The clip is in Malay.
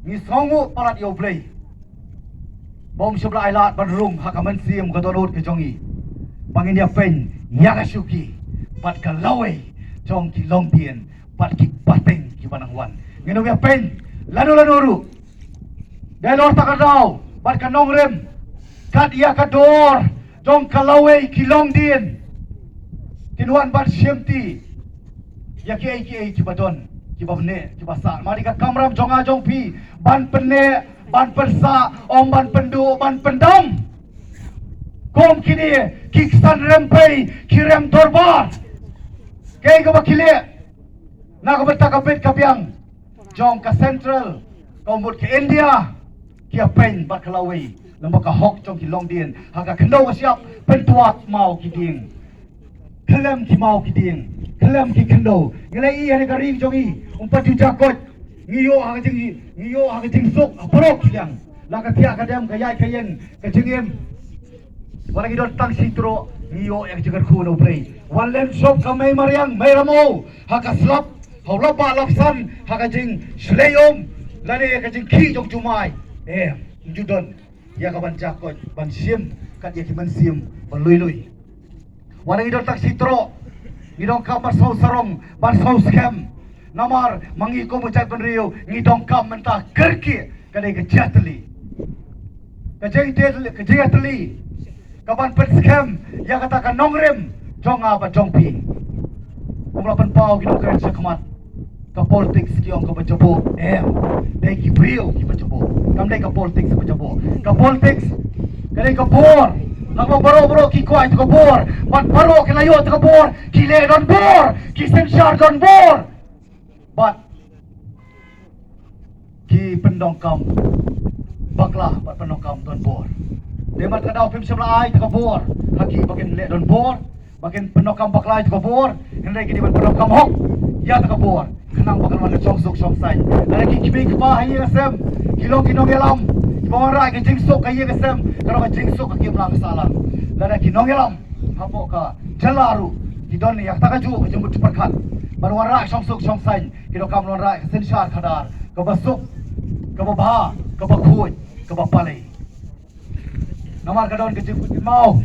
มีสองงูปลัดเอียวเพลย์บอมชบลายลาดบรรลุงหักมันเสียมกระโดดกระจงอีบางอินเดียเป็นยากาชุกีปัดกันเล่าไอ้จงกิลองเตียนปัดกิปัดเต็งกิบันังวันเงินเอาเป็นlalu ruได้ลอตะกระดาวปัดกันน้องเร็มกัดยากระโดดจงกันเล่าไอ้กิลองเตียนกินวันบัดเชียมตียาเกย์กิบัดอนกิบับเน่กิบัสามาดิกับกำรำจงอาจงพีบันเป็นเน่บันเป็นสาอมบันเป็นดูบันเป็นดำKom kini kicksan rempai kirem torbar kay ka bakile nakabata kapit kapyang jong ka central komut ke India kia pen bakalaway lamba ka hok jong ki longdien haga kendo ka siap pentuat mau ki ding kelem ki mau ki ding kelem ki kendo ngelai i ani ka ring jong i umpat ju jakot ngiyo haga jing sok aprok yang laka tia kadam kayai kayen ka jingem Walang idol tang sitro niyo yang jagar kuno play. Walang shop kamay mariang may ramo hakaslap hawla ba lapsan hakajing shleyom lani hakajing ki jong jumay judon ya kaban jakot ban sim kat ya kiman sim ban lui walang idol tang sitro ngidong kam bar sau sarong bar sau scam namar mangi ko mo chat ban rio ngidong kam menta kerki kadai ke jatli kajatli kapan pen scam yang katakan nongrem jong apa jong pi umla pen pau ki nongren sakmat ka politics ki ong ka bajabo dai ki brio ki bajabo kam dai ka politics bajabo ka politics kadai ka bor hang baro ki ko ai ka bor bat baro ki layo ka bor ki le don bor ki senshar don bor bat ki pendongkam baklah bat pendongkam don bor Demat kadau pim sebelah ai kabur haki bagian le don bor bagian penokam baklai kabur hendak kini penokam hok ya kabur kenang bakal mana songsuk songsai lagi kibi kebah ya sem kilo gelam bawara ke jingsuk kaya ke sem kalau ke jingsuk ke kimlang salah lagi nongelam hapo ka jalaru kidon yak takaju ke jemput perkat baru wara songsuk songsai kilo kam wara sensyar kadar ke basuk ke babah ke bakut ke bapalai Namar kadon ke jemput mau